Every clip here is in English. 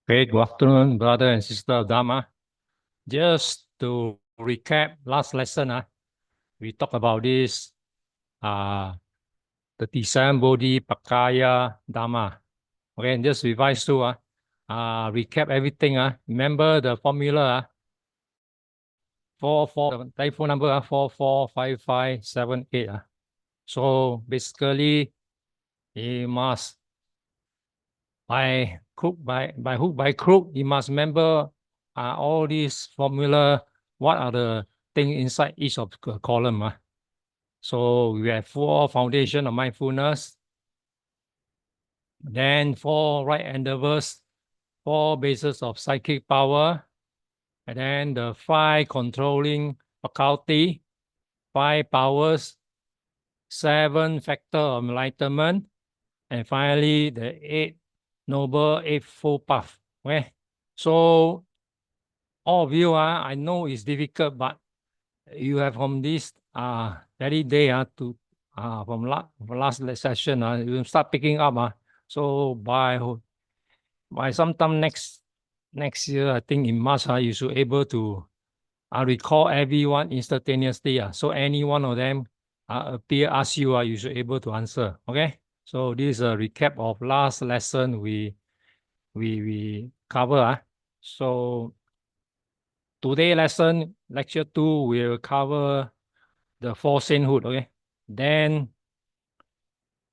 Okay, good afternoon, brother and sister of Dhamma. Just to recap last lesson, we talked about this, the Tisam Bodhi Pakaya Dhamma. Okay, and just revise through, recap everything. Remember the formula, 4, telephone number, 445578. So basically, you must, by hook by crook, you must remember all these formula, what are the things inside each of the column. So we have 4 foundation of mindfulness, then 4 right endeavors, 4 bases of psychic power, and then the 5 controlling faculty, 5 powers, 7 factor of enlightenment, and finally the 8 noble eightfold path. Okay, so all of you, I know it's difficult, but you have from this very day to from last session, you start picking up. So by sometime next year, I think in March, you should able to recall everyone instantaneously. So any one of them appear, ask you, you should able to answer. Okay. So this is a recap of last lesson we cover. So today lesson, lecture 2, will cover the 4 sainthood. Okay. Then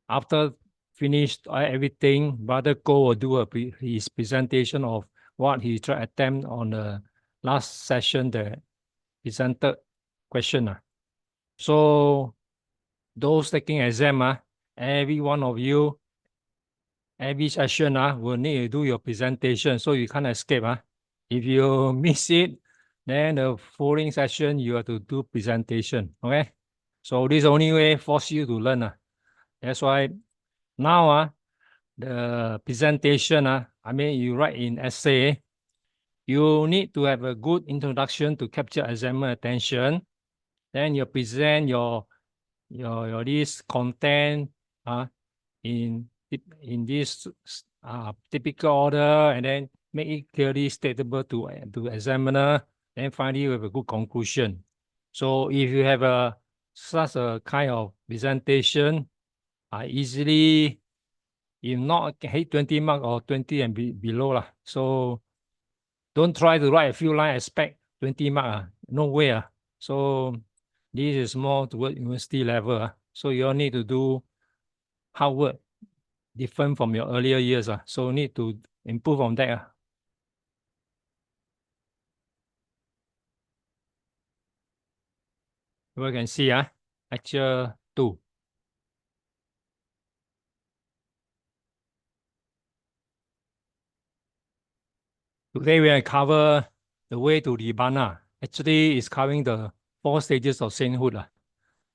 after finished everything, Brother Ko will do his presentation of what he tried attempt on the last session, the presented question. So those taking exam, every one of you, every session will need to do your presentation, so you can't escape. If you miss it, then the following session you have to do presentation. Okay, so this only way force you to learn. That's why now the presentation, I mean you write in essay, you need to have a good introduction to capture examiner attention. Then you present your this content in this typical order, and then make it clearly stateable to examiner. Then finally you have a good conclusion. So if you have such a kind of presentation, easily, if not hit 20 mark or 20 and below lah. So don't try to write a few lines, expect 20 mark. No way. So this is more toward university level. So you all need to do hard work, different from your earlier years. So need to improve on that. You can see lecture 2. Today we will cover the way to Nibbāna. Actually, it's covering the 4 stages of sainthood.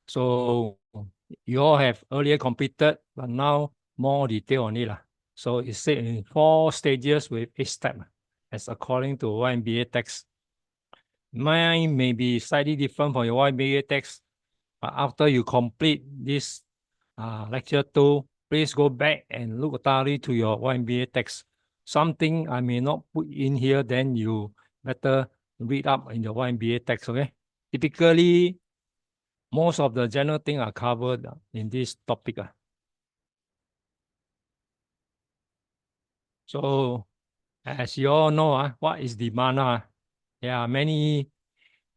So you all have earlier completed, but now more detail on it. So it's said in 4 stages with each step, as according to YMBA text. Mine may be slightly different from your YMBA text, but after you complete this lecture 2, please go back and look thoroughly to your YMBA text. Something I may not put in here, then you better read up in the YMBA text. Okay. Typically, most of the general things are covered in this topic. So, as you all know, what is Nibbāna? There are many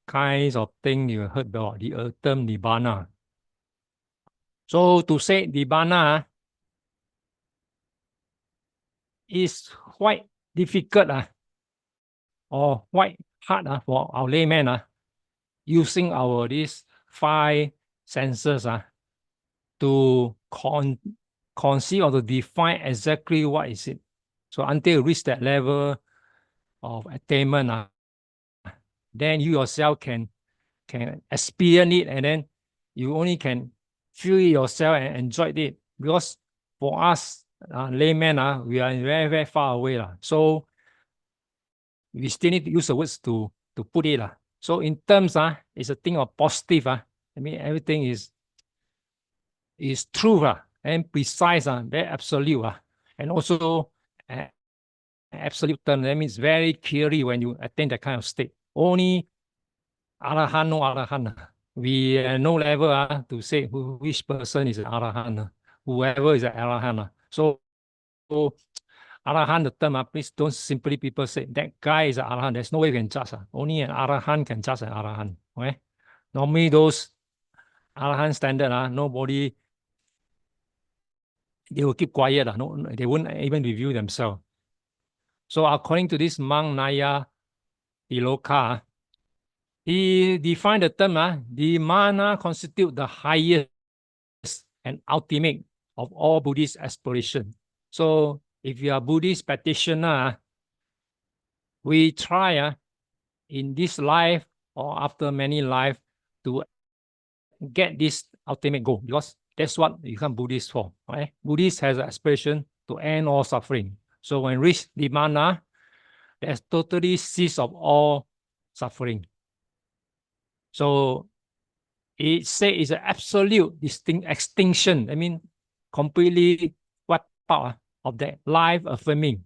kinds of things you heard about the term Nibbāna. So, to say Nibbāna is quite difficult or quite hard for our layman using our these 5 senses to conceive or to define exactly what is it. So until you reach that level of attainment, then you yourself can experience it, and then you only can feel it yourself and enjoy it. Because for us laymen, we are very, very far away. So we still need to use the words to put it. So in terms, it's a thing of positive. I mean, everything is true and precise, very absolute. And also absolute term. That means very clearly when you attain that kind of state. Only Arahant, no Arahant. We no level to say which person is an Arahant. Whoever is an Arahant. So Arahant, the term, please don't simply people say that guy is an Arahant. There's no way we can judge. Only an Arahant can judge an Arahant. Okay? Normally, those Arahant standard, nobody, they will keep quiet. No, they won't even review themselves. So according to this monk Naya Tiloka, he defined the term, Nibbāna constitute the highest and ultimate of all Buddhist aspiration. So if you are Buddhist practitioner, we try in this life or after many life to get this ultimate goal, because that's what you become Buddhist for. Right? Buddhist has an aspiration to end all suffering. So when reach Nibbāna, there's totally cease of all suffering. So it says it's an absolute extinction. I mean, completely wiped out of that life affirming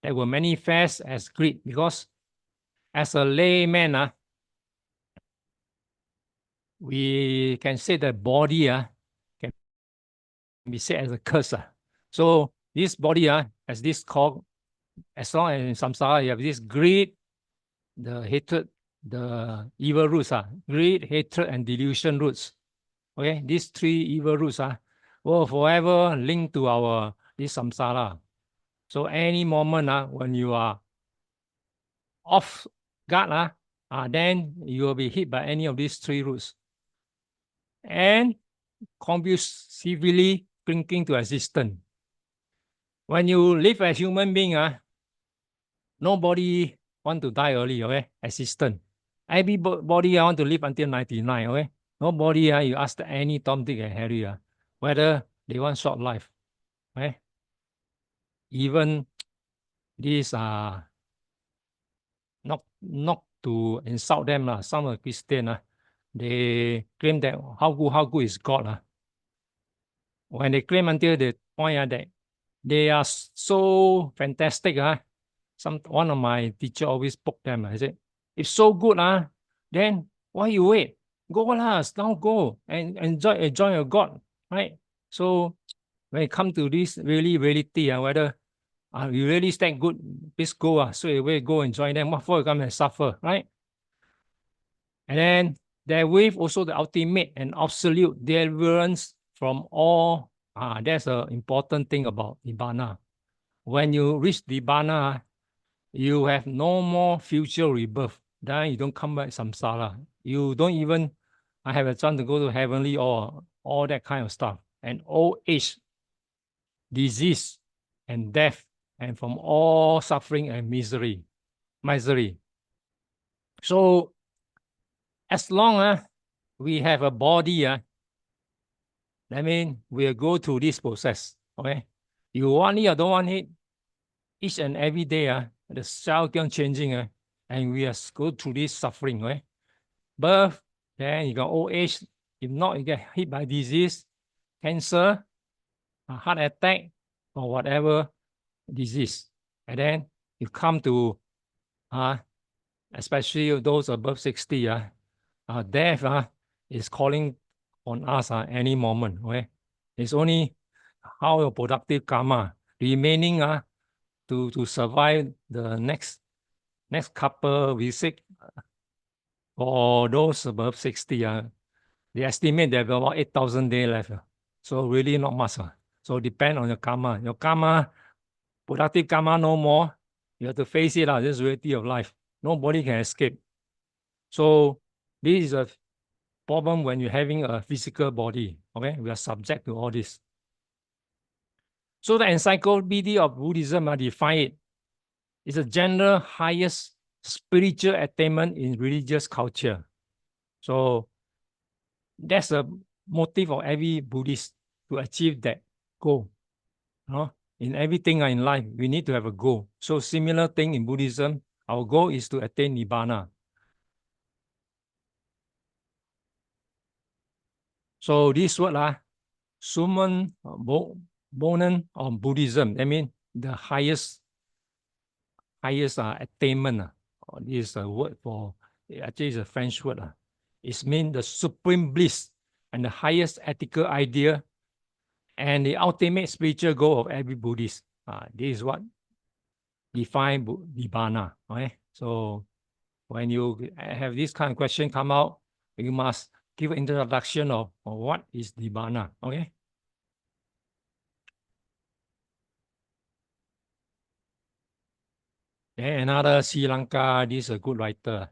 that will manifest as greed. Because as a layman, we can say that body can be said as a curse. So this body, as this called, as long as in samsara you have this greed, the hatred, the evil roots, greed, hatred, and delusion roots. Okay, these three evil roots will forever linked to our this samsara. So any moment when you are off guard, then you will be hit by any of these three roots. And convulsively clinging to existence. When you live as human being, nobody want to die early, okay? Existence. Everybody want to live until 99, okay? Nobody, you ask any Tom, Dick, and Harry, whether they want short life, okay? Even these not to insult them, some of Christian, they claim that how good is God. When they claim until the point that they are so fantastic, one of my teacher always poke them. I said, if so good, then why you wait? Go lah, now go and enjoy your God, right? So when it comes to this really reality, whether you really stand good, please go, straight away go and join them. What for you come and suffer, right? And then therewith also the ultimate and absolute deliverance from all. That's an important thing about Nibbāna. When you reach Nibbāna, you have no more future rebirth. Then you don't come back samsara. You don't even have a chance to go to heavenly or all that kind of stuff. And old age, disease, and death, and from all suffering and misery. So as long as we have a body, that means we'll go through this process. Okay, you want it or don't want it, each and every day, the cell keep changing, and we go through this suffering. Right? Birth, then you got old age. If not, you get hit by disease, cancer, heart attack, or whatever disease. And then you come to, especially those above 60, death is calling on us any moment. Okay? It's only how your productive karma remaining to survive the next couple visit. For those above 60, they estimate they have about 8,000 days left. So really not much. So depend on your karma. Your karma, productive karma no more. You have to face it. This is reality of life. Nobody can escape. So this is a problem when you're having a physical body. Okay, we are subject to all this. So the Encyclopedia of Buddhism define it. It's a general highest spiritual attainment in religious culture. So that's a motive of every Buddhist to achieve that goal. In everything in life, we need to have a goal. So similar thing in Buddhism, our goal is to attain Nibbāna. So this word, Suman Bonan of Buddhism, I mean the highest highest attainment. This is a word for, actually it's a French word. It means the supreme bliss and the highest ethical idea and the ultimate spiritual goal of every Buddhist. This is what define Nibbāna. Okay? So when you have this kind of question come out, you must give an introduction of what is Nibbāna. Okay? Then another Sri Lanka, this is a good writer.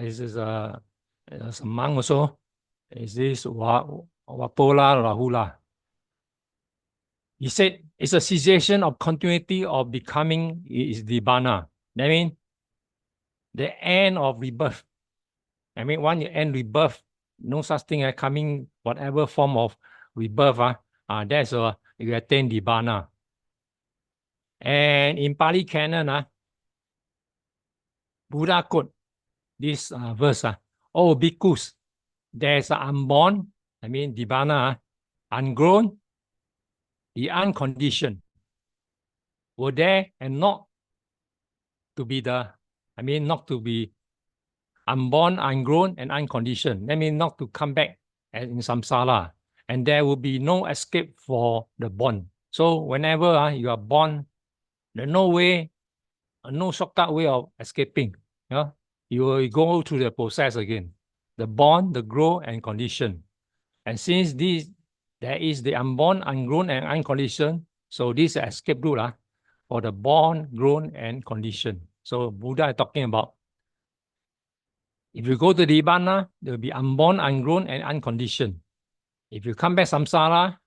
This is a monk also. Is this Wapola Rahula? He said it's a cessation of continuity of becoming is Nibbāna. That means the end of rebirth. I mean, when you end rebirth, no such thing as coming whatever form of rebirth. That's you attain Nibbāna. And in Pali Canon, Buddha quote this verse. Oh, bhikkhus, there's an unborn, I mean Nibbāna, ungrown, the unconditioned. Were there and not to be not to be unborn, ungrown, and unconditioned. That means not to come back in samsara. And there will be no escape for the born. So whenever you are born, there's no way, no shortcut way of escaping. You will go through the process again. The born, the grow, and condition. And since there is the unborn, ungrown, and unconditioned, so this is escape route for the born, grown, and conditioned. So Buddha is talking about, if you go to Nibbāna, there will be unborn, ungrown, and unconditioned. If you come back samsara,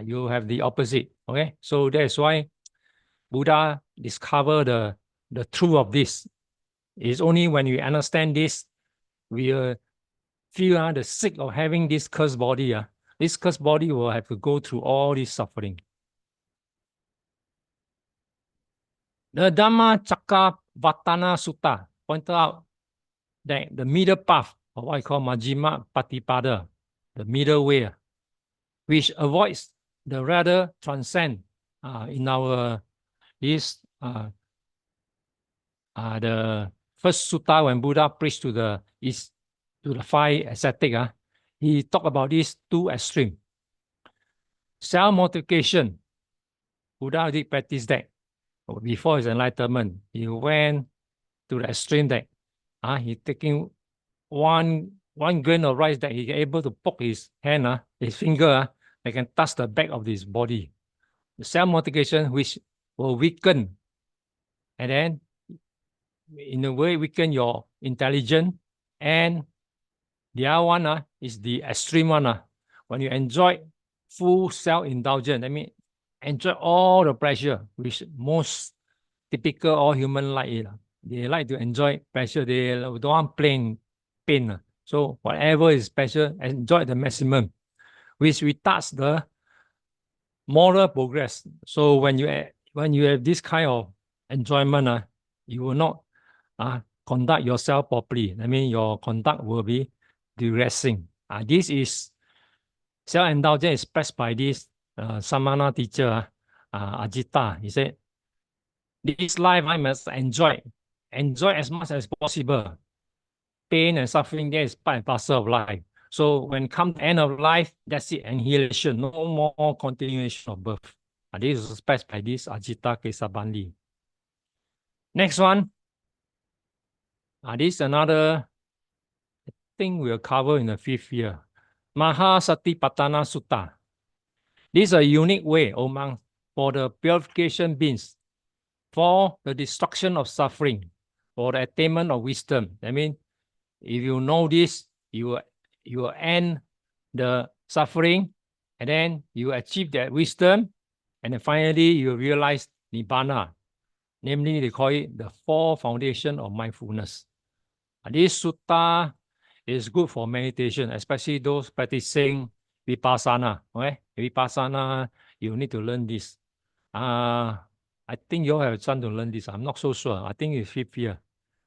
you have the opposite. Okay, so that's why Buddha discovered the truth of this. It's only when we understand this, we feel the sick of having this cursed body. This cursed body will have to go through all this suffering. The Dhamma Cakkavatthana Sutta pointed out that the middle path, or what I call Majjhima Patipada, the middle way, which avoids the rather transcend in our the first sutta when Buddha preached to the five ascetic, he talked about these two extremes. Self-mortification, Buddha did practice that before his enlightenment. He went to the extreme that he taking one grain of rice that he able to poke his hand, his finger, they can touch the back of his body. The self-mortification which will weaken, and then in a way weaken your intelligence. And the other one is the extreme one. When you enjoy full self-indulgence, I mean enjoy all the pleasure, which most typical all human like it. They like to enjoy pleasure. They don't want plain pain. So whatever is pleasure, enjoy the maximum, which retards the moral progress. So when you have this kind of enjoyment, you will not conduct yourself properly. I mean, your conduct will be digressing. This is self-indulgence expressed by this Samana teacher, Ajita. He said, this life I must enjoy as much as possible. Pain and suffering, that is part and parcel of life. So when come the end of life, that's it, annihilation, no more continuation of birth. This is expressed by this Ajita Kesabandi. Next one. This is another thing we'll cover in the 5th year. Mahasatipatthana Sutta. This is a unique way, monks, for the purification beings, for the destruction of suffering, for the attainment of wisdom. I mean, if you know this, you will end the suffering, and then you achieve that wisdom, and then finally you realize Nibbāna. Namely, they call it the 4 foundation of mindfulness. This sutta is good for meditation, especially those practicing vipassana. Okay? Vipassana, you need to learn this. I think you all have a chance to learn this. I'm not so sure. I think it's 5th year.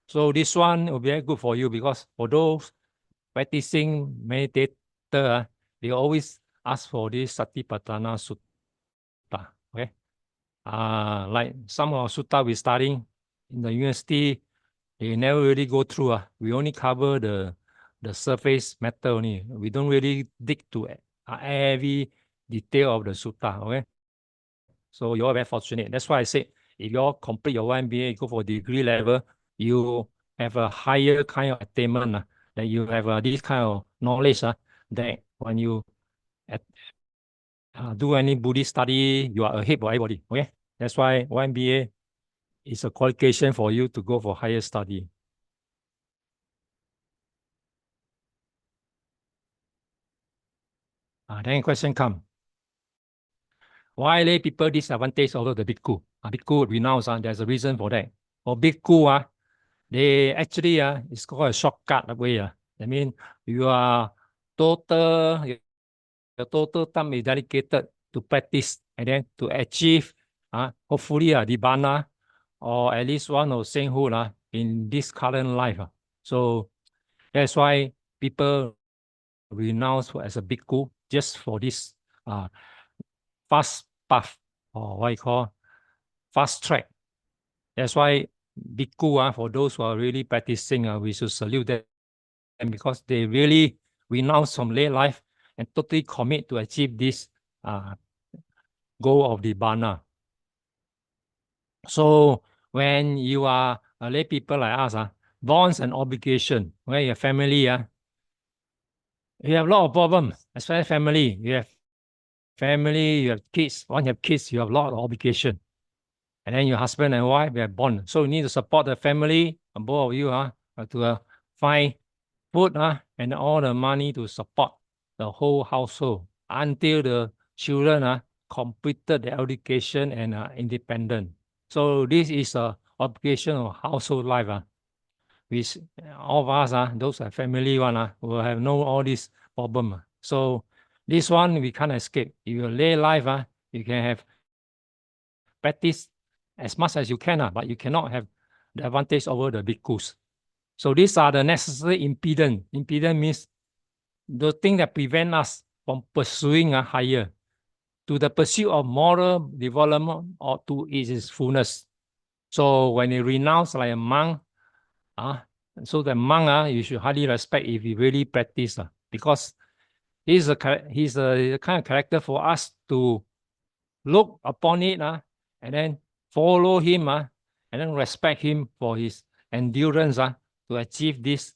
So this one will be very good for you, because for those practicing meditator, they always ask for this Satipatthana Sutta. Okay? like some of our sutta we studying in the university, they never really go through. We only cover the surface matter only. We don't really dig to every detail of the sutta. Okay, so you're very fortunate. That's why I said if you all complete your YMBA, go for degree level, you have a higher kind of attainment. That you have this kind of knowledge. That when you at, do any Buddhist study, you are ahead of everybody. Okay, that's why YMBA is a qualification for you to go for higher study. Then question come. Why lay people disadvantage over the bhikkhu? Bhikkhu renounce, there's a reason for that. For bhikkhu, they actually, it's called a shortcut way. I mean, you are total, your total time is dedicated to practice and then to achieve, hopefully, Nibbāna or at least one of sainthood in this current life. So that's why people renounce as a bhikkhu just for this fast path, or what you call fast track. That's why bhikkhu, for those who are really practicing, we should salute them because they really renounce from lay life and totally commit to achieve this goal of Nibbāna. So when you are a lay people like us, bonds and obligation, where your family, you have a lot of problems, especially family. You have family, you have kids. Once you have kids, you have a lot of obligation. And then your husband and wife, they have bond. So you need to support the family, and both of you to find food and all the money to support the whole household until the children completed their education and independent. So this is a obligation of household life. Which all of us, those are family will have no all this problem. So this one we can't escape. If you lay life, you can have practice as much as you can, but you cannot have the advantage over the bhikkhus. So these are the necessary impedance. Impedance means the thing that prevent us from pursuing higher to the pursuit of moral development or to its fullness. So when you renounce like a monk, so the monk, you should highly respect if he really practice, because he's a kind of character for us to look upon it, and then follow him, and then respect him for his endurance to achieve this.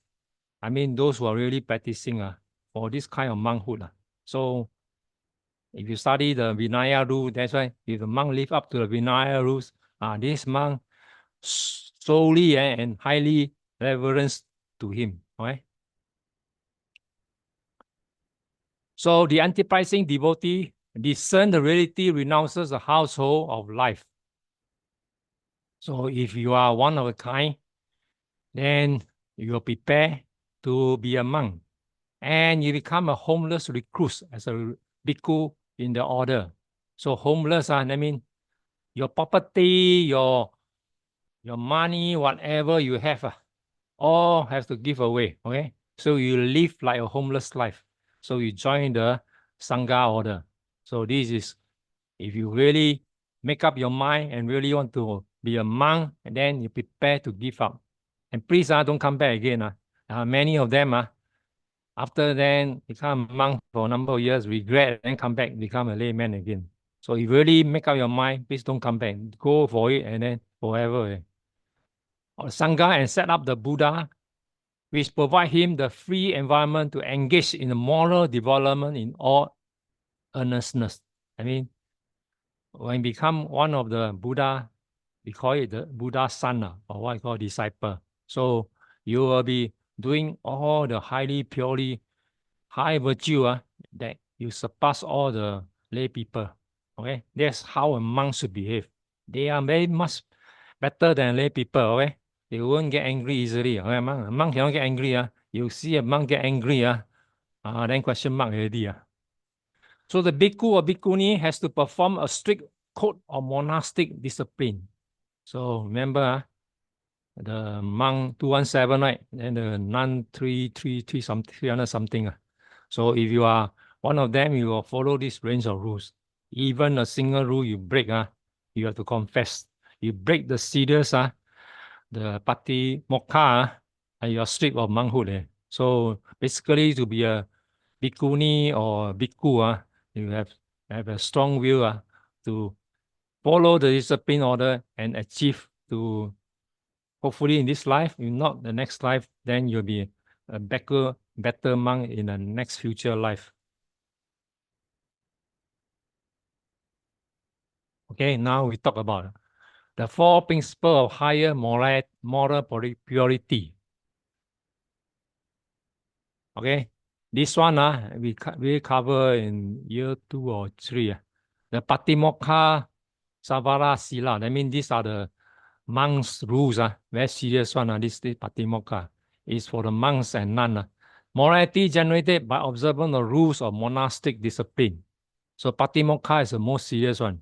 I mean, those who are really practicing for this kind of monkhood. So if you study the Vinaya rule, that's why if the monk live up to the Vinaya rules, this monk solely and highly reverence to him. Okay. So the enterprising devotee discern the reality, renounces the household of life. So if you are one of a kind, then you will prepare to be a monk. And you become a homeless recluse as a bhikkhu in the order. So homeless, that means your property, your money, whatever you have, all have to give away. Okay. So you live like a homeless life. So you join the Sangha order. So this is, if you really make up your mind and really want to be a monk, and then you prepare to give up. And please don't come back again. Many of them after then become a monk for a number of years, regret, and then come back, become a layman again. So if you really make up your mind, please don't come back. Go for it and then forever. Or Sangha and set up the Buddha, which provide him the free environment to engage in the moral development in all earnestness. I mean, when you become one of the Buddha, we call it the Buddha son, or what I call disciple. So you will be doing all the highly purely high virtue that you surpass all the lay people. Okay, that's how a monk should behave. They are very much better than lay people. Okay, they won't get angry easily. Okay, a monk cannot get angry. You see a monk get angry, then question mark already. So the bhikkhu or bhikkhuni has to perform a strict code of monastic discipline. So remember, the monk 217, right? And the nun 333 something 300 something. So if you are one of them, you will follow this range of rules. Even a single rule you break, you have to confess. You break the cedars, the patimokkha, and you are stripped of monkhood. So basically, to be a bhikkhuni or bhikkhu, you have a strong will to follow the discipline order and achieve to hopefully in this life, if not the next life, then you'll be a better monk in the next future life. Okay, now we talk about the four principles of higher moral purity. Okay, this one we cover in year 2 or 3. The Patimokkha Savara Sila. That means these are the monks' rules. Very serious one. This Patimokkha is for the monks and nuns. Morality generated by observing the rules of monastic discipline. So Patimokkha is the most serious one.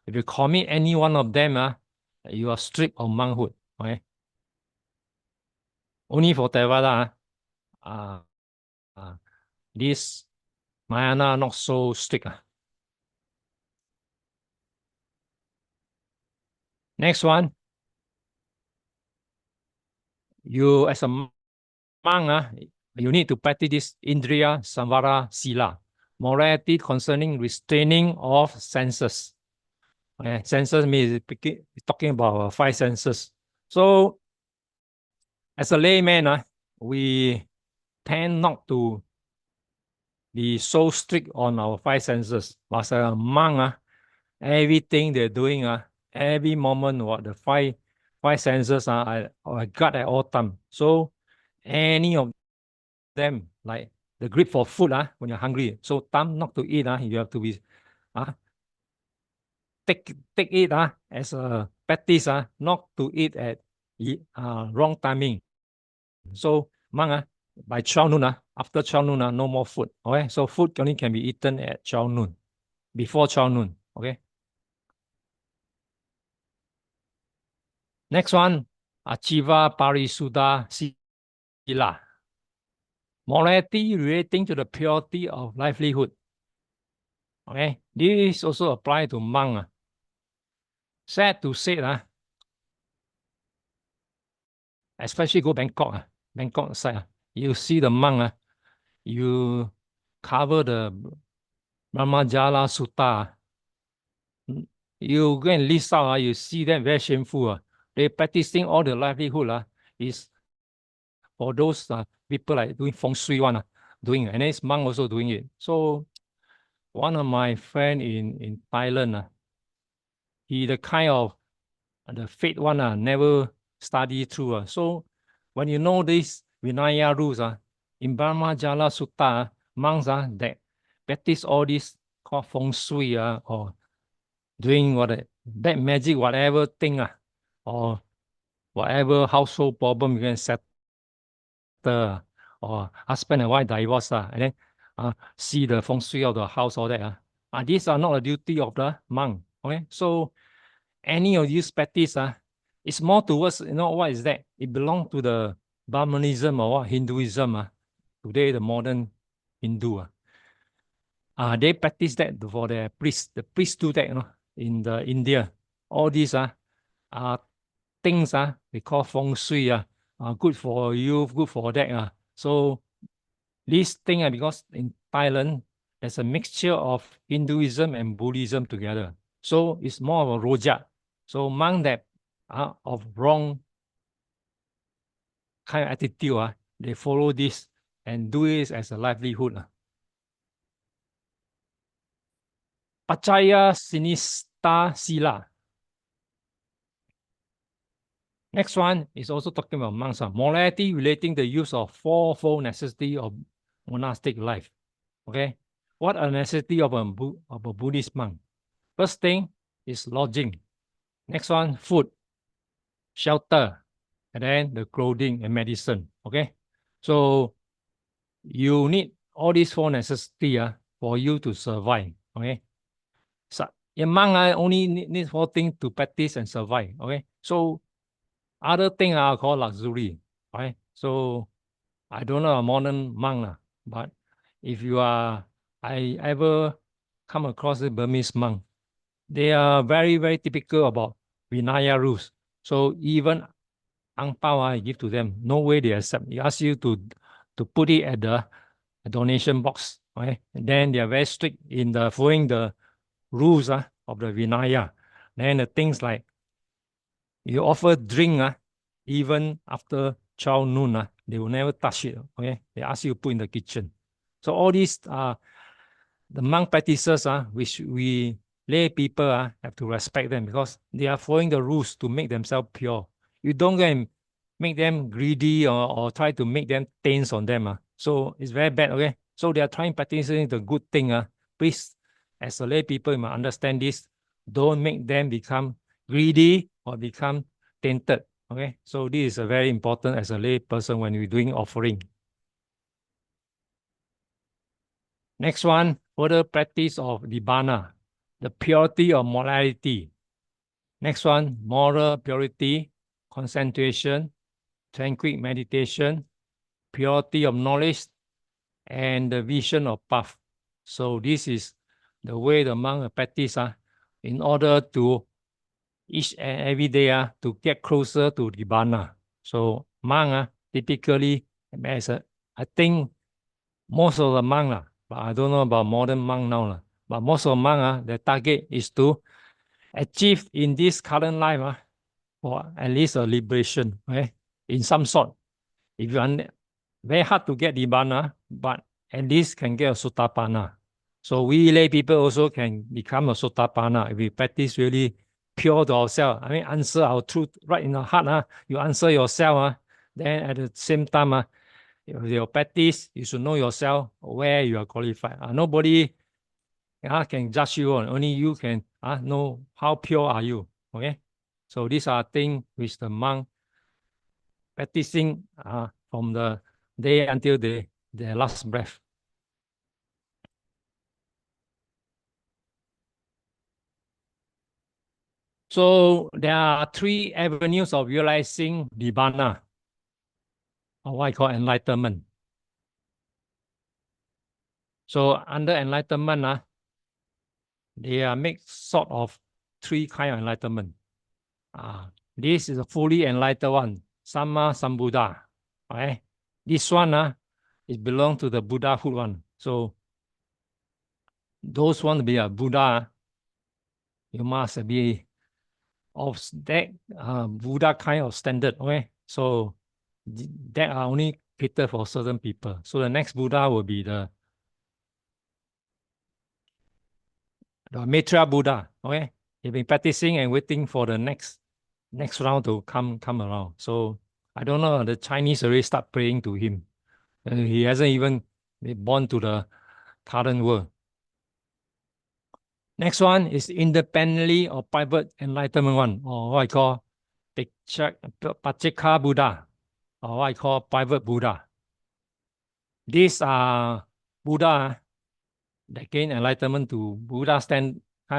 If you commit any one of them, you are stripped of monkhood. Okay. Only for Theravada, this Mahayana not so strict. Next one, you as a monk, you need to practice this Indriya Samvara Sila, morality concerning restraining of senses. Senses means talking about 5 senses. So, as a layman, we tend not to be so strict on our 5 senses. But as a monk, everything they're doing, every moment, what the five senses are guard at all time. So, any of them, like the grip for food, when you're hungry. So, time not to eat, you have to be take it as a practice, not to eat at wrong timing. So, monk, by 12 noon, after 12 noon, no more food. Okay, so food only can be eaten at 12 noon, before 12 noon. Okay. Next one, Achiva Parisuddha Sila. Morality relating to the purity of livelihood. Okay, this also apply to monk. Sad to say, especially go Bangkok, Bangkok side, you see the monk, you cover the Brahmajala Sutta. You go and list out, you see them very shameful. They practicing all the livelihood is for those people like doing feng shui one, doing, and this monk also doing it. So one of my friend in Thailand, he the kind of the faith one, never study through. So when you know these Vinaya rules, in Brahmajala Sutta, monks that practice all this called feng shui or doing that magic, whatever thing, or whatever household problem you can settle, or husband and wife divorce, and then see the feng shui of the house, all that. These are not a duty of the monk. Okay, so any of these practice, it's more towards, what is that? It belongs to the Brahmanism or Hinduism. Today, the modern Hindu. They practice that for their priests. The priests do that, in the India. All these things we call feng shui, good for you, good for that. So this thing, because in Thailand, there's a mixture of Hinduism and Buddhism together. So it's more of a rojak. So monk that of wrong kind of attitude, they follow this and do it as a livelihood. Pachaya Sinista Sila. Next one is also talking about monks. Morality relating the use of fourfold necessity of monastic life. Okay, what are necessity of a Buddhist monk? First thing is lodging. Next one, food, shelter, and then the clothing and medicine. Okay, so you need all these 4 necessity for you to survive. Okay, so a monk only need 4 things to practice and survive. Okay, so other things are called luxury. Right, so I don't know a modern monk, but if you are, I ever come across a Burmese monk. they are very, very typical about Vinaya rules. So even ang pao you give to them, no way they accept. He ask you to put it at the donation box. Okay, and then they are very strict in the following the rules of the Vinaya. Then the things like you offer drink even after 12 noon they will never touch it. Okay, they ask you to put in the kitchen. So all these the monk practices which we lay people have to respect them because they are following the rules to make themselves pure. You don't go and make them greedy or try to make them taints on them. So it's very bad, okay? So they are trying practicing the good thing. Please, as a lay people, you must understand this. Don't make them become greedy or become tainted. Okay, so this is a very important as a lay person when you're doing offering. Next one, further practice of Nibbāna, the purity of morality. Next one, moral purity, concentration, tranquil meditation, purity of knowledge, and the vision of path. So this is the way the monk practice in order to each and every day to get closer to Nibbāna. So monk typically, I think most of the monk, but I don't know about modern monk now. But most of the monk, the target is to achieve in this current life for at least a liberation, okay? In some sort. If you are very hard to get Nibbāna, but at least can get a Sotapanna. So we lay people also can become a Sotapanna if we practice really pure to ourselves. I mean, answer our truth right in the heart. You answer yourself. Then at the same time, your practice, you should know yourself where you are qualified. Nobody can judge you on. Only you can know how pure are you. Okay, so these are things which the monk practicing from the day until their last breath. So there are three avenues of realizing Nibbāna, or what I call enlightenment. So under enlightenment, they are mixed sort of three kind of enlightenment. This is a fully enlightened one, Samma Sambuddha. Okay? This one is belong to the Buddhahood one. So those want to be a Buddha, you must be of that Buddha kind of standard. Okay, so that are only catered for certain people. So the next Buddha will be the Maitreya Buddha. Okay, he's been practicing and waiting for the next round to come around. So I don't know. The Chinese already start praying to him. He hasn't even been born to the current world. Next one is independently or private enlightenment one, or what I call Pacceka Buddha, or what I call private Buddha. These are Buddha that gain enlightenment to Buddha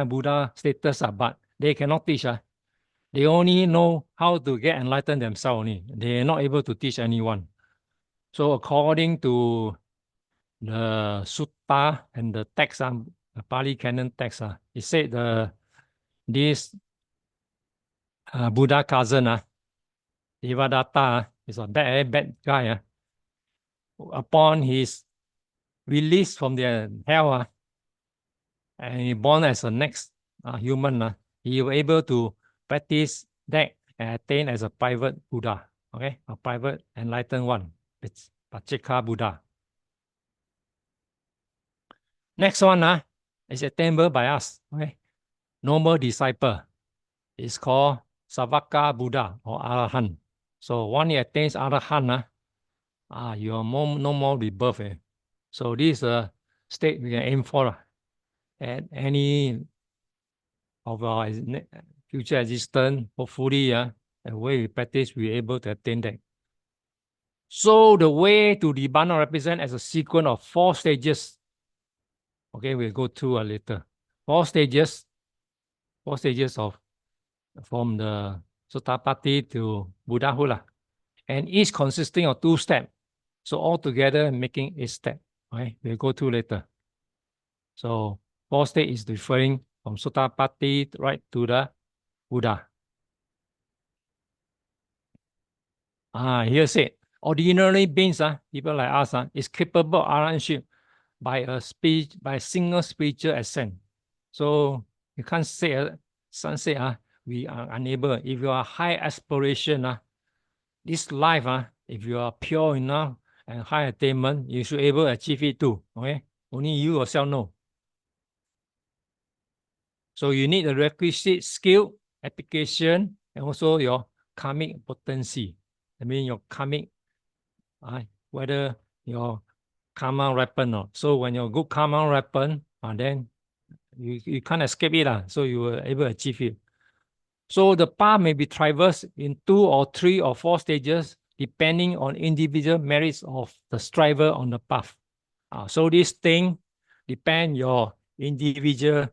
Buddha status, but they cannot teach. They only know how to get enlightened themselves only. They are not able to teach anyone. So according to the sutta and the text, the Pali Canon text, it said this Buddha cousin, Devadatta, is a bad guy. Upon his release from the hell, and he born as a next human, he was able to practice that and attain as a private Buddha, okay, a private enlightened one. It's Pacceka Buddha. Next one is attainable by us, okay, normal disciple. It's called Savaka Buddha or Arahant. So when he attains Arahant, you are no more rebirth. So this is a state we can aim for at any of our future existence. Hopefully, the way we practice, we're able to attain that. So the way to Nibbāna represent as a sequence of 4 stages. Okay, we'll go through later. 4 stages of from the Sotapanna to Buddhahood, and each consisting of 2 steps. So altogether making 8 steps. Okay, we'll go through later. So 4 stage is referring from Sotapatti right to the Buddha. Here's it. Ordinary beings, people like us, is capable of arrangement by a single spiritual ascent. So you can't say sunset, we are unable. If you are high aspiration, this life, if you are pure enough and high attainment, you should able to achieve it too. Okay, only you yourself know. So you need the requisite skill, application, and also your karmic potency. I mean your karmic, whether your karma ripen or not. So when your good karma ripen, then you can't escape it. So you will able to achieve it. So the path may be traversed in 2 or 3 or 4 stages, depending on individual merits of the striver on the path. So this thing depend your individual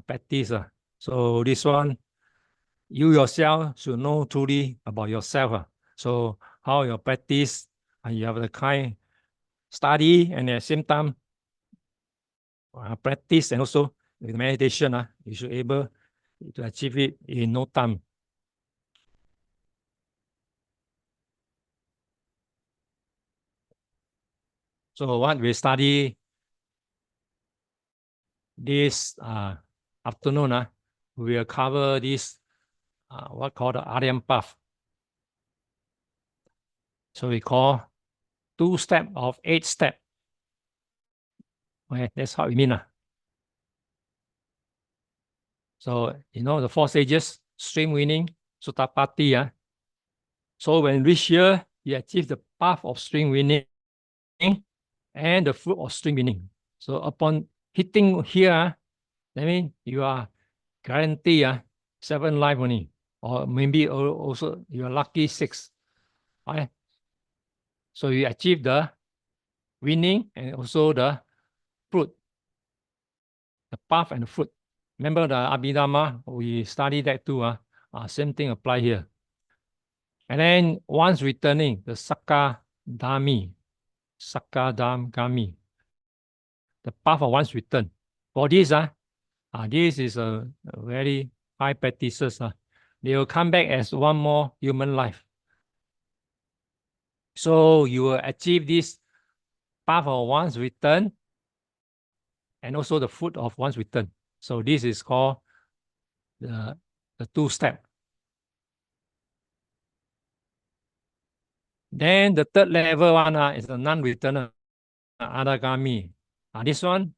practice. So this one, you yourself should know truly about yourself. So how your practice, you have the kind study and at the same time practice and also with meditation, you should able to achieve it in no time. So what we study this afternoon, we will cover this what called the Aryan path. So we call 2 steps of 8 steps. Okay, that's how we mean. So the 4 stages, stream winning, Sotapatti. So when reach here, you achieve the path of stream winning and the fruit of stream winning. So upon hitting here, that means you are guaranteed 7 life only, or maybe also you are lucky 6. Okay? So you achieve the winning and also the fruit, the path and the fruit. Remember the Abhidhamma, we studied that too. Same thing apply here. And then once returning, the Sakadami, the path of one's return. For this, this is a very high practices. They will come back as one more human life. So you will achieve this path of one's return and also the fruit of one's return. So this is called the 2 step. Then the 3rd level one is the non-returner, Adagami. This one,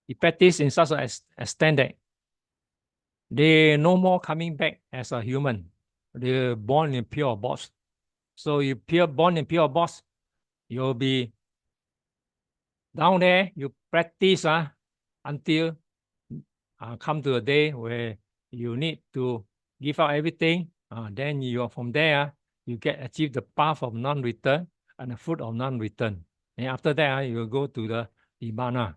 he practice in such an extent that they no more coming back as a human. They're born in pure box. So you born in pure box, you'll be down there, you practice until come to a day where you need to give out everything. Then you are from there, you achieve the path of non-return and the fruit of non-return. And after that, you will go to the Nibbāna.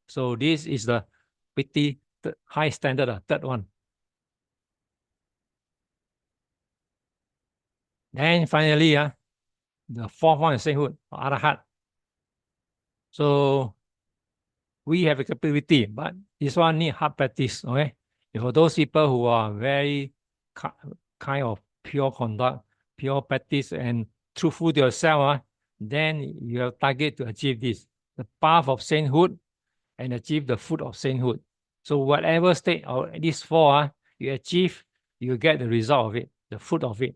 So this is the pretty high standard, 3rd one. Then finally, the 4th one is sainthood, Arahat. So we have a capability, but this one need hard practice. Okay, for those people who are very kind of pure conduct, pure practice, and truthful to yourself, then you have target to achieve this, the path of sainthood, and achieve the fruit of sainthood. So whatever state of these 4 you achieve, you get the result of it, the fruit of it.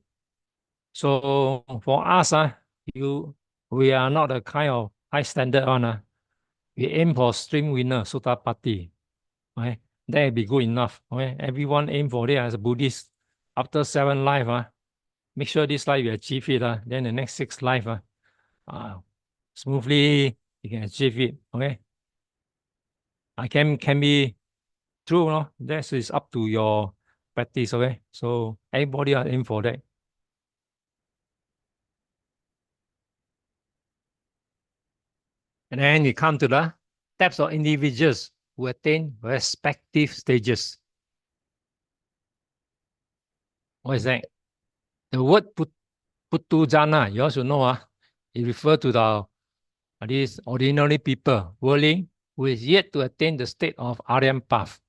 So for us, we are not a kind of high standard one. We aim for stream winner, Sotapatti. Okay, that will be good enough. Okay, everyone aim for it as a Buddhist. After 7 life, make sure this life you achieve it. Then the next 6 life, smoothly you can achieve it. Okay, I can be true. No, that is up to your practice. Okay, so everybody aim for that. And then you come to the types of individuals who attain respective stages. What is that? The word Putujana, you also know, it refers to these ordinary people, worldling who is yet to attain the state of Aryan path.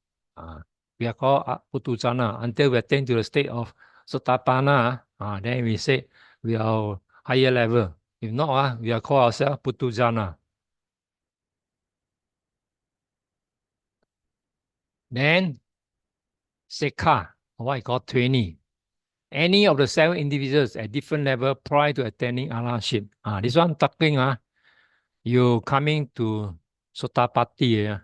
We are called Puthujjana until we attain to the state of Sotapanna. Then we say we are higher level. If not, we are called ourselves Puthujjana. Then Sekha, what I call 20. Any of the 7 individuals at different level prior to attaining arahantship. This one talking, you coming to Sotapatti.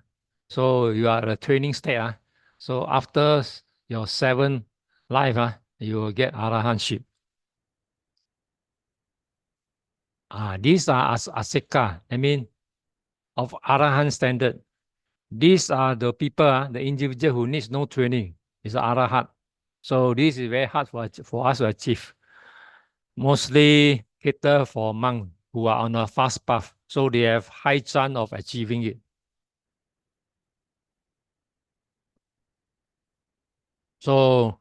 So you are a training state. So after your 7th life, you will get arahantship. These are aseka, I mean, of arahant standard. These are the people, the individual who needs no training. Is arahant. So this is very hard for us to achieve. Mostly cater for monks who are on a fast path. So they have high chance of achieving it. So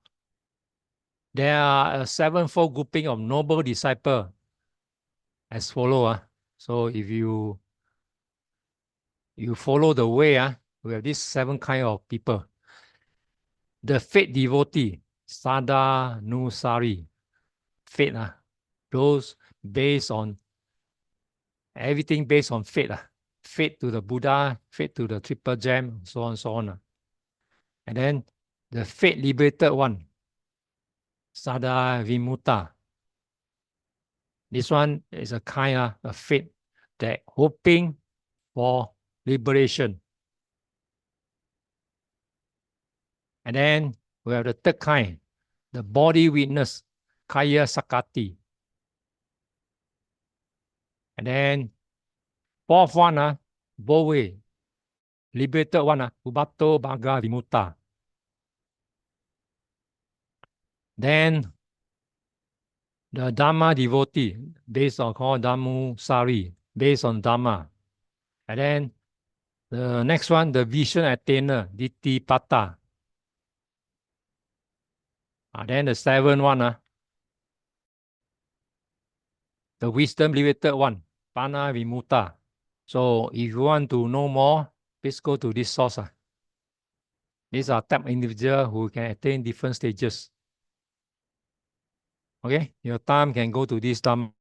there are a 7-fold grouping of noble disciples as follow. So if you follow the way, we have these 7 kind of people. The faith devotee, Sada Nusari, faith, those based on everything based on faith. Faith to the Buddha, faith to the Triple Gem, so on, so on. And then the faith liberated one, Sada Vimuta. This one is a kind of faith that hoping for liberation. And then we have the third kind, the body witness, Kaya Sakati. And then fourth one, Bowe, liberated one, Ubato Bhaga Vimuta. Then the Dhamma devotee, based on called Dhammu Sari, based on Dhamma. And then the next one, the vision attainer, Ditthipata. Then the 7th one, the wisdom liberated one, Pana Vimuta. So if you want to know more, please go to this source. These are type of individual who can attain different stages. Okay, your time can go to this Dhamma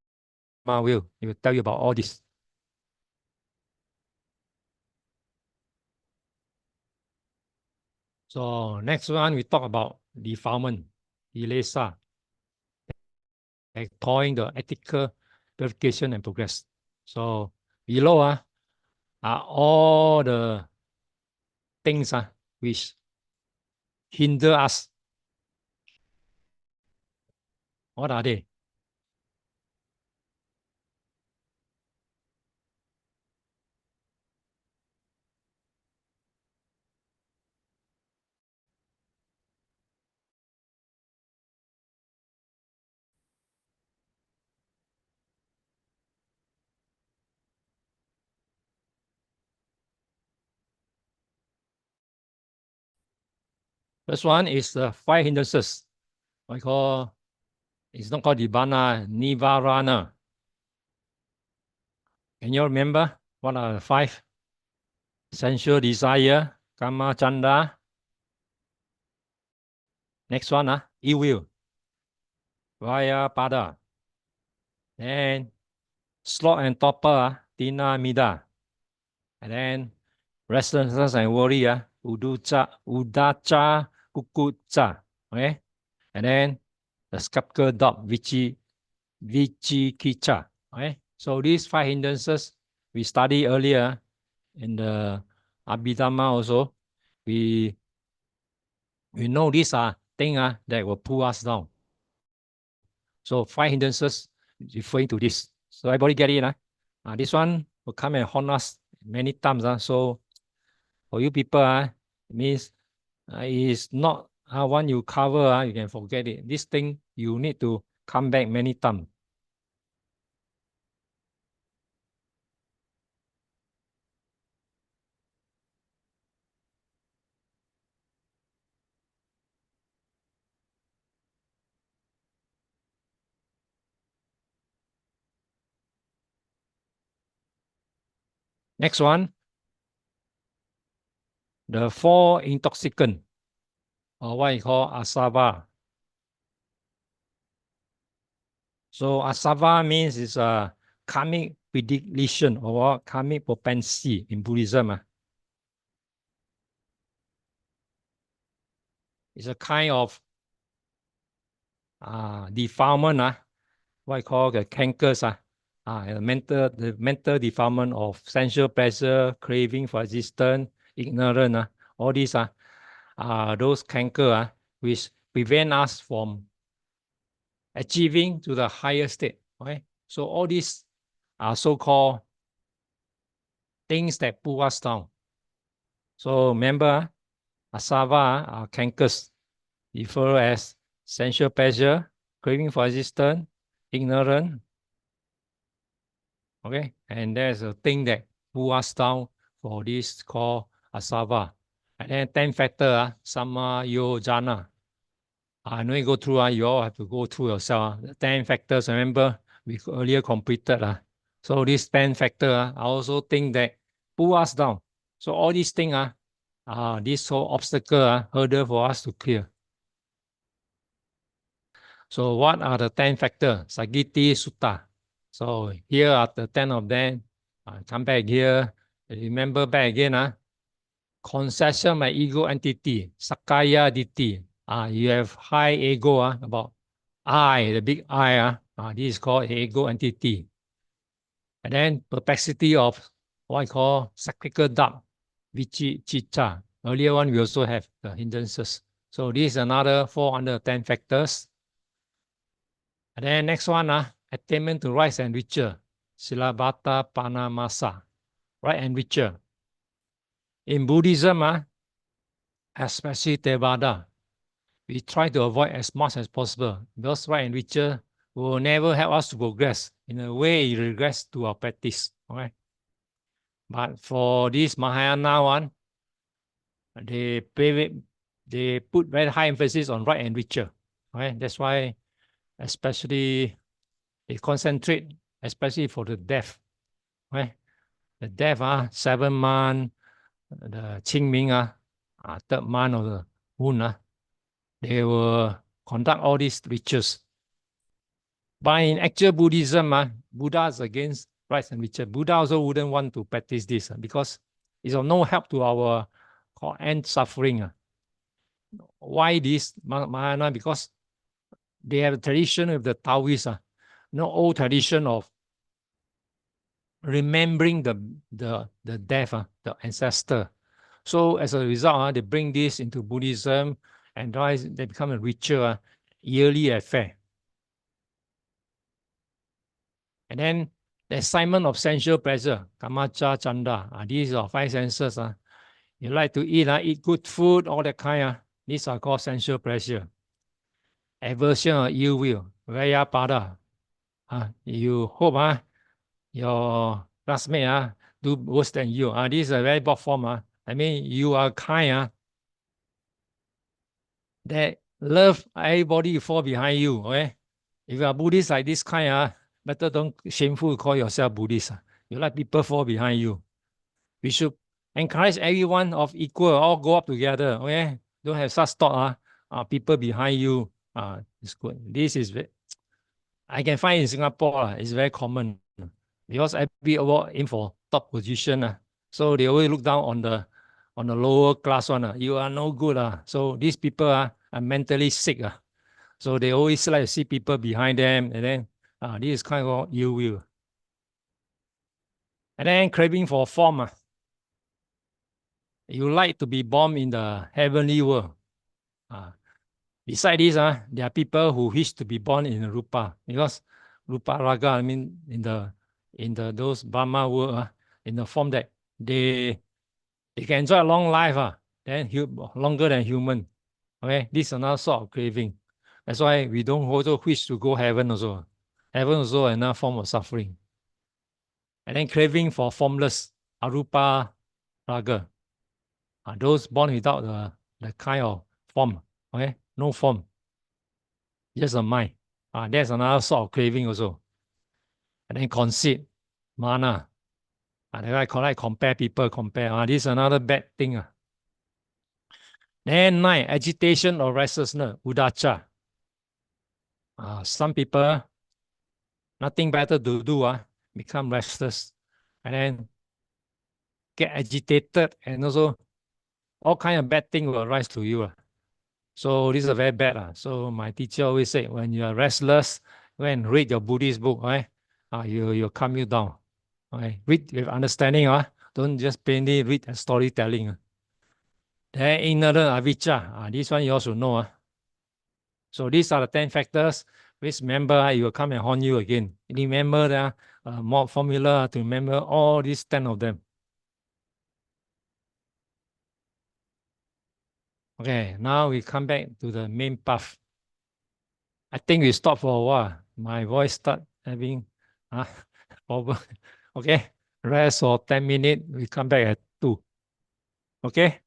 wheel. It will tell you about all this. So next one, we talk about defilement, Ilesa, toying the ethical purification and progress. So below are all the things which hinder us. What are they? First one is the 5 hindrances. I call, it's not called Nibbāna, Nibbāna. Can you remember what are the 5? Sensual desire, Kama Chanda. Next one, ill will, Vyapada. Then sloth and torpor, Tina Mida. And then restlessness and worry, Udacha Kukucha. Okay? And then the skeptical doubt, Vichikicha. Okay? So these 5 hindrances we studied earlier in the Abhidhamma also. We know these are things that will pull us down. So 5 hindrances referring to this. So everybody get it? This one will come and haunt us many times. So for you people, it means it's not one you cover, you can forget it. This thing, you need to come back many times. Next one, the four intoxicant, or what you call asava. So asava means it's a karmic predilection or karmic propensity in Buddhism. It's a kind of defilement, what you call the cankers, the mental defilement of sensual pleasure, craving for existence, ignorance, all these are those canker which prevent us from achieving to the higher state. Okay, so all these are so-called things that pull us down. So remember, asava are cankers, referred as sensual pleasure, craving for existence, ignorance. Okay, and there's a thing that pull us down for this called asava. And then 10 factor, sama yo jana. I know you go through, you all have to go through yourself. The 10 factors, remember, we earlier completed. So these 10 factors, I also think that pull us down. So all these things, this whole obstacle, hurdle for us to clear. So what are the 10 factors? Sagiti Sutta. So here are the 10 of them. Come back here. Remember back again. Concession by ego entity. Sakaya Ditti. You have high ego about I, the big I. This is called ego entity. And then perplexity of what I call cyclical doubt. Vichitta. Earlier one, we also have the hindrances. So this is another 410 factors. And then next one, attainment to rights and richer. Silabata Panamasa, right and richer. In Buddhism, especially Theravada, we try to avoid as much as possible because right and richer will never help us to progress. In a way, it regress to our practice. Okay? But for this Mahayana one, they put very high emphasis on right and richer. Okay? That's why, especially, they concentrate, especially for the deaf. Okay? The deaf, 7 months, the Qingming, 3rd month of the moon, they will conduct all these rituals. But in actual Buddhism, Buddha is against rights and rituals. Buddha also wouldn't want to practice this because it's of no help to our end suffering. Why this, Mahayana? Because they have a tradition of the Taoists, no old tradition of remembering the death, the ancestor. So as a result, they bring this into Buddhism, and they become a ritual, yearly affair. And then the assignment of sensual pleasure, kamacha chanda. These are 5 senses. You like to eat good food, all that kind. These are called sensual pleasure. Aversion or ill will, ariya-puggala. You hope your classmate do worse than you. This is a very bad form. I mean, you are kind that love everybody fall behind you. Okay? If you are Buddhist like this kind, better don't shameful call yourself Buddhist. You like people fall behind you. We should encourage everyone of equal, all go up together. Okay? Don't have such thought. People behind you. It's good. This is I can find in Singapore. It's very common because everyone aim for top position. So they always look down on the lower class one. You are no good. So these people are mentally sick. So they always like to see people behind them, and then this is kind of ill will. And then craving for form. You like to be born in the heavenly world. Besides this, there are people who wish to be born in Rupa because Rupa Raga, I mean, in the those Dhamma world, in the form that they can enjoy a long life, then longer than human. Okay, this is another sort of craving. That's why we don't also wish to go heaven also. Heaven also another form of suffering. And then craving for formless, arupa raga. Those born without the kind of form. Okay, no form. Just a mind. That's another sort of craving also. And then conceit, mana. They like compare people, compare. This is another bad thing. Then 9, agitation or restlessness, udacha. Some people, nothing better to do, become restless and then get agitated, and also all kind of bad things will arise to you. So this is very bad. So my teacher always say, when you are restless, go and read your Buddhist book, right? You'll calm you down. Okay? Read with understanding, don't just plainly read a storytelling. Then another avijja, this one you also know. So these are the 10 factors which member it will come and haunt you again. Remember the more formula to remember all these 10 of them. Okay, now we come back to the main path. I think we stop for a while. My voice start having problem. Okay, rest for 10 minutes. We come back at 2. Okay.